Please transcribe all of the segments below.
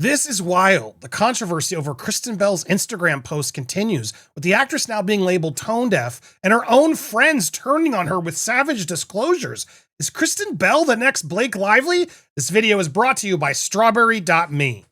This is wild. The controversy over Kristen Bell's Instagram post continues, with the actress now being labeled tone deaf and her own friends turning on her with savage disclosures. Is Kristen Bell the next Blake Lively? This video is brought to you by strawberry.me.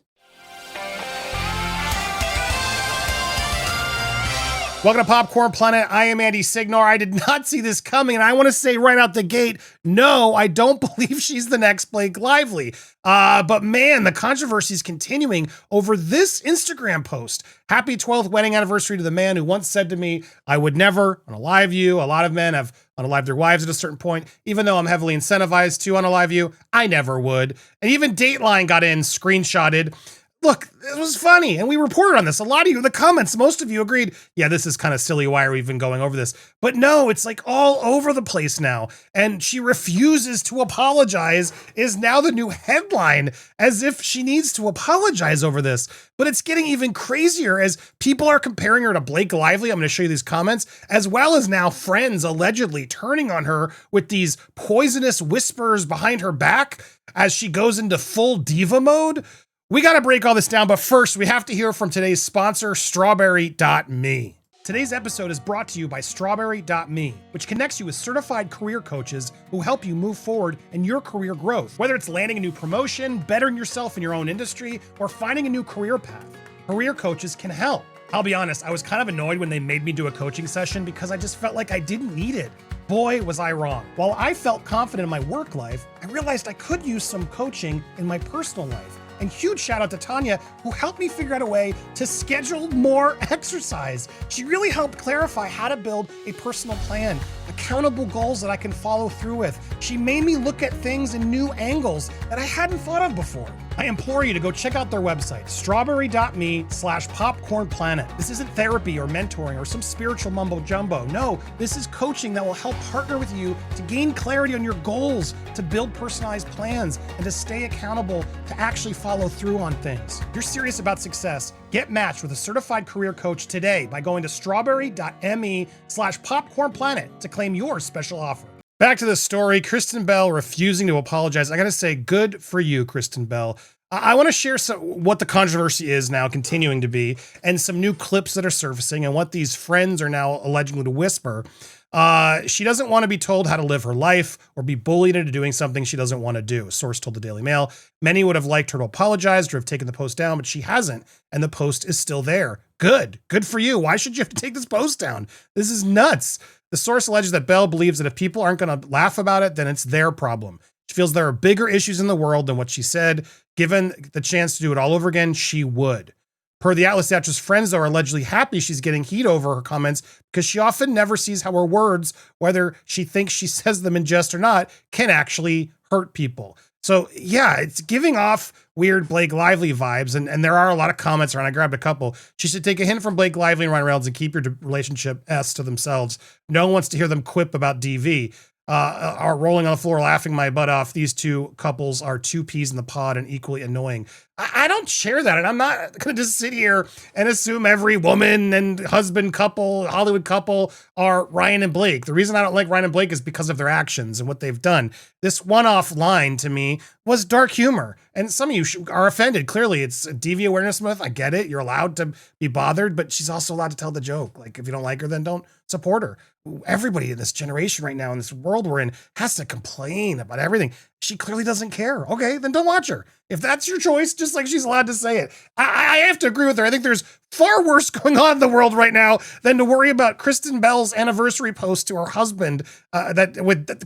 Welcome to Popcorn Planet. I am Andy Signore. I did not see this coming, and I want to say right out the gate, no, I don't believe she's the next Blake Lively. But man, the controversy is continuing over this Instagram post. Happy 12th wedding anniversary to the man who once said to me, I would never unalive you. A lot of men have unalived their wives at a certain point. Even though I'm heavily incentivized to unalive you, I never would. And even Dateline got in, screenshotted. Look, it was funny, and we reported on this. A lot of you in the comments, most of you agreed, yeah, this is kind of silly. Why are we even going over this? But no, it's like all over the place now. And she refuses to apologize is now the new headline, as if she needs to apologize over this. But it's getting even crazier as people are comparing her to Blake Lively. I'm going to show you these comments, as well as now friends allegedly turning on her with these poisonous whispers behind her back as she goes into full diva mode. We got to break all this down, but first we have to hear from today's sponsor, strawberry.me. Today's episode is brought to you by strawberry.me, which connects you with certified career coaches who help you move forward in your career growth. Whether it's landing a new promotion, bettering yourself in your own industry, or finding a new career path, career coaches can help. I'll be honest, I was kind of annoyed when they made me do a coaching session because I just felt like I didn't need it. Boy, was I wrong. While I felt confident in my work life, I realized I could use some coaching in my personal life. And huge shout out to Tanya, who helped me figure out a way to schedule more exercise. She really helped clarify how to build a personal plan, accountable goals that I can follow through with. She made me look at things in new angles that I hadn't thought of before. I implore you to go check out their website, strawberry.me/popcornplanet. This isn't therapy or mentoring or some spiritual mumbo jumbo. No, this is coaching that will help partner with you to gain clarity on your goals, to build personalized plans, and to stay accountable to actually follow through on things. If you're serious about success, get matched with a certified career coach today by going to strawberry.me/popcornplanet to claim your special offer. Back to the story, Kristen Bell refusing to apologize. I gotta say, good for you, Kristen Bell. I want to share what the controversy is now continuing to be, and some new clips that are surfacing, and what these friends are now alleging to whisper. She doesn't want to be told how to live her life or be bullied into doing something she doesn't want to do. A source told the Daily Mail. Many would have liked her to apologize or have taken the post down, but she hasn't, and the post is still there. Good for you. Why should you have to take this post down? This is nuts. The source alleges that Bell believes that if people aren't going to laugh about it, then it's their problem. She feels there are bigger issues in the world than what she said. Given the chance to do it all over again, she would. Per the Atlas, the actress' friends, though, are allegedly happy she's getting heat over her comments because she often never sees how her words, whether she thinks she says them in jest or not, can actually hurt people. So yeah, it's giving off weird Blake Lively vibes. And there are a lot of comments around. I grabbed a couple. She should take a hint from Blake Lively and Ryan Reynolds and keep your relationship to themselves. No one wants to hear them quip about DV. Are rolling on the floor laughing my butt off. These two couples are two peas in the pod and equally annoying. I don't share that. And I'm not going to just sit here and assume every woman and husband couple, Hollywood couple are Ryan and Blake. The reason I don't like Ryan and Blake is because of their actions and what they've done. This one-off line to me was dark humor. And some of you are offended. Clearly, it's a DV Awareness Month. I get it. You're allowed to be bothered, but she's also allowed to tell the joke. Like, if you don't like her, then don't support her. Everybody in this generation right now, in this world we're in, has to complain about everything. She clearly doesn't care. Okay, then don't watch her. If that's your choice, just like she's allowed to say it. I have to agree with her. I think there's far worse going on in the world right now than to worry about Kristen Bell's anniversary post to her husband,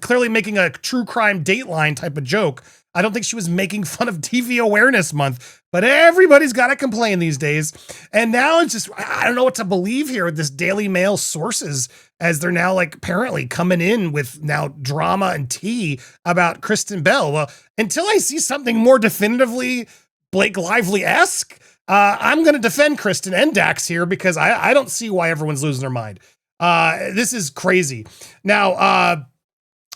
clearly making a true crime Dateline type of joke. I don't think she was making fun of TV Awareness Month, but everybody's got to complain these days. And now it's just, I don't know what to believe here with this Daily Mail sources, as they're now like apparently coming in with now drama and tea about Kristen Bell. Well, until I see something more definitively Blake Lively-esque, I'm going to defend Kristen and Dax here because I don't see why everyone's losing their mind. This is crazy. Now,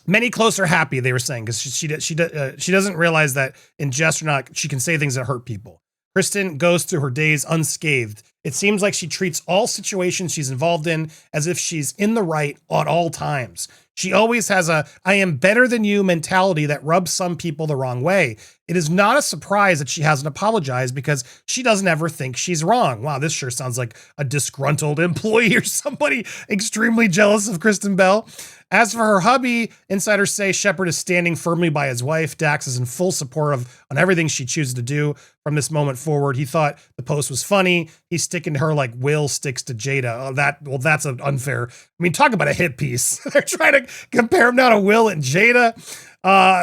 many close are happy, they were saying, because she doesn't realize that in jest or not, she can say things that hurt people. Kristen goes through her days unscathed. It seems like she treats all situations she's involved in as if she's in the right at all times. She always has a I am better than you mentality that rubs some people the wrong way. It is not a surprise that she hasn't apologized because she doesn't ever think she's wrong. Wow, this sure sounds like a disgruntled employee or somebody extremely jealous of Kristen Bell. As for her hubby, insiders say Shepard is standing firmly by his wife. Dax is in full support on everything she chooses to do from this moment forward. He thought the post was funny. He's sticking to her like Will sticks to Jada. That's an unfair. I mean, talk about a hit piece. They're trying to compare him now to Will and Jada.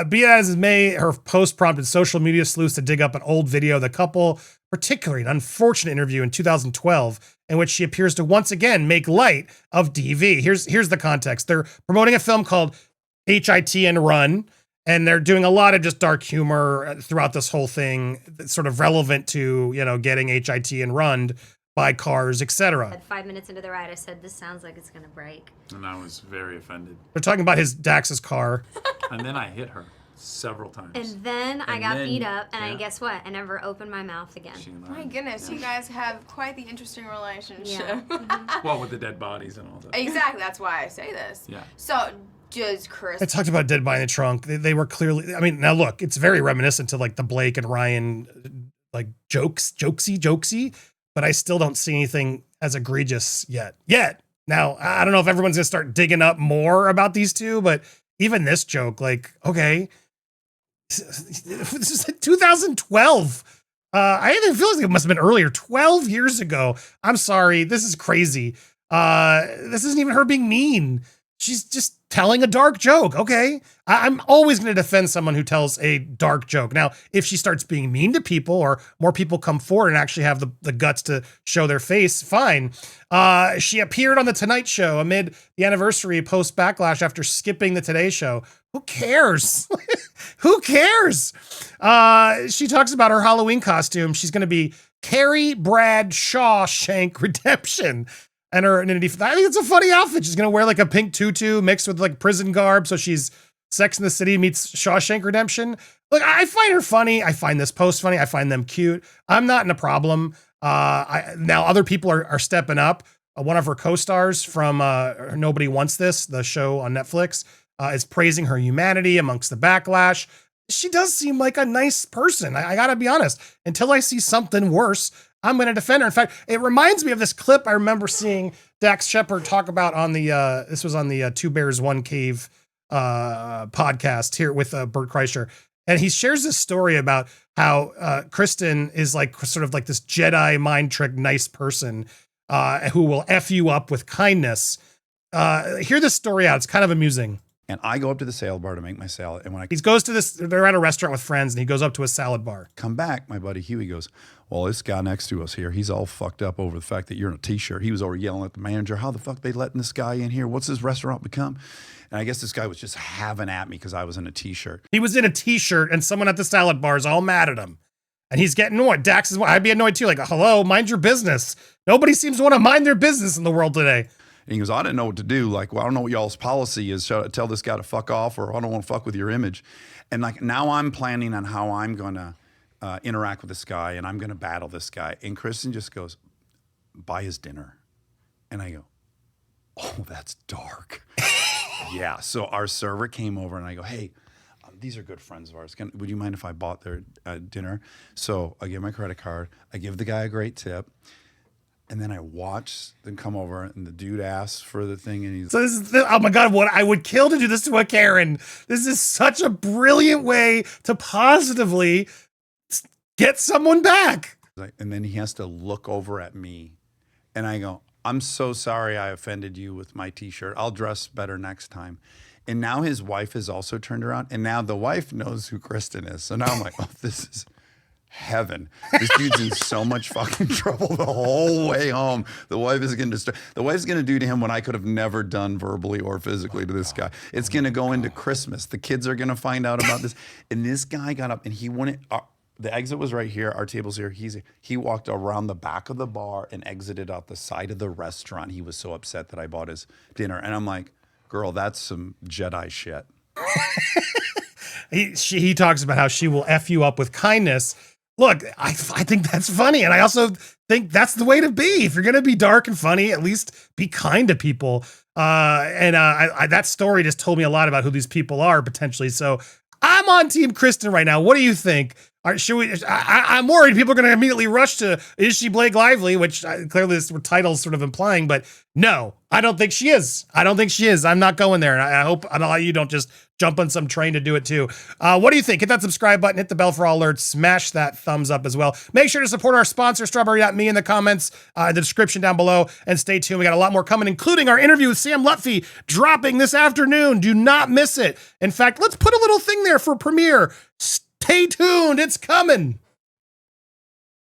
Be it as it may, her post prompted social media sleuths to dig up an old video of the couple, particularly an unfortunate interview in 2012 in which she appears to once again make light of DV. Here's the context. They're promoting a film called HIT and Run, and they're doing a lot of just dark humor throughout this whole thing that's sort of relevant to, getting HIT and Run by cars, etc. 5 minutes into the ride, I said, this sounds like it's gonna break. And I was very offended. They're talking about Dax's car. And then I hit her several times. And then I got beat up, and guess what? I never opened my mouth again. My goodness, you guys have quite the interesting relationship. Yeah. Well, with the dead bodies and all that. Exactly, that's why I say this. Yeah. So, does Chris... I talked about dead body in the trunk. They were clearly, I mean, now look, it's very reminiscent to like the Blake and Ryan, like jokesy, but I still don't see anything as egregious yet. Now, I don't know if everyone's gonna start digging up more about these two, but even this joke, like, okay, this is 2012. I even feel like it must have been earlier, 12 years ago. I'm sorry, this is crazy. This isn't even her being mean. She's just telling a dark joke. Okay. I'm always going to defend someone who tells a dark joke. Now, if she starts being mean to people or more people come forward and actually have the guts to show their face, fine. She appeared on The Tonight Show amid the anniversary post backlash after skipping The Today Show. Who cares? Who cares? She talks about her Halloween costume. She's going to be Carrie Brad Shawshank Redemption. And her identity, I think it's a funny outfit. She's going to wear like a pink tutu mixed with like prison garb. So she's Sex in the City meets Shawshank Redemption. Look, I find her funny. I find this post funny. I find them cute. I'm not in a problem. Now other people are stepping up. One of her co-stars from Nobody Wants This, the show on Netflix, is praising her humanity amongst the backlash. She does seem like a nice person. I gotta be honest. Until I see something worse, I'm going to defend her. In fact, it reminds me of this clip I remember seeing Dax Shepard talk about on the, this was on the Two Bears, One Cave podcast here with Bert Kreischer. And he shares this story about how Kristen is like sort of like this Jedi mind trick, nice person who will F you up with kindness. Hear this story out. It's kind of amusing. And I go up to the salad bar to make my salad. And when he goes to this, they're at a restaurant with friends and he goes up to a salad bar. Come back, my buddy Huey goes, well, this guy next to us here, he's all fucked up over the fact that you're in a t-shirt. He was already yelling at the manager, how the fuck they letting this guy in here? What's this restaurant become? And I guess this guy was just having at me because I was in a t-shirt. He was in a t-shirt and someone at the salad bar is all mad at him. And he's getting annoyed. Dax is, I'd be annoyed too. Like, hello, mind your business. Nobody seems to want to mind their business in the world today. And he goes, I didn't know what to do. Like, well, I don't know what y'all's policy is. Should I tell this guy to fuck off, or I don't want to fuck with your image? And like, now I'm planning on how I'm going to interact with this guy, and I'm going to battle this guy. And Kristen just goes, buy his dinner. And I go, oh, that's dark. Yeah. So our server came over and I go, hey, these are good friends of ours. Would you mind if I bought their dinner? So I give my credit card. I give the guy a great tip. And then I watch them come over, and the dude asks for the thing, and he's so this is oh my god, what I would kill to do this to a Karen. This is such a brilliant way to positively get someone back. And then he has to look over at me, and I go, I'm so sorry I offended you with my t-shirt. I'll dress better next time. And now his wife has also turned around, and now the wife knows who Kristen is. So now I'm like, oh, this is heaven. This dude's in so much fucking trouble the whole way home. The wife is going to do to him what I could have never done verbally or physically to this guy. It's going to go into Christmas. The kids are going to find out about this. And this guy got up and he wanted, the exit was right here. Our table's here. He walked around the back of the bar and exited out the side of the restaurant. He was so upset that I bought his dinner. And I'm like, girl, that's some Jedi shit. He talks about how she will F you up with kindness. Look, I think that's funny. And I also think that's the way to be. If you're going to be dark and funny, at least be kind to people. That story just told me a lot about who these people are potentially. So I'm on Team Kristen right now. What do you think? Should we? I'm worried people are going to immediately rush to, is she Blake Lively? Which clearly this title's sort of implying, but no, I don't think she is. I don't think she is. I'm not going there. And I hope a lot of you don't just jump on some train to do it too. What do you think? Hit that subscribe button, hit the bell for all alerts, smash that thumbs up as well. Make sure to support our sponsor, Strawberry.me, in the comments, in the description down below, and stay tuned. We got a lot more coming, including our interview with Sam Lutfi dropping this afternoon. Do not miss it. In fact, let's put a little thing there for premiere. Stay tuned. It's coming.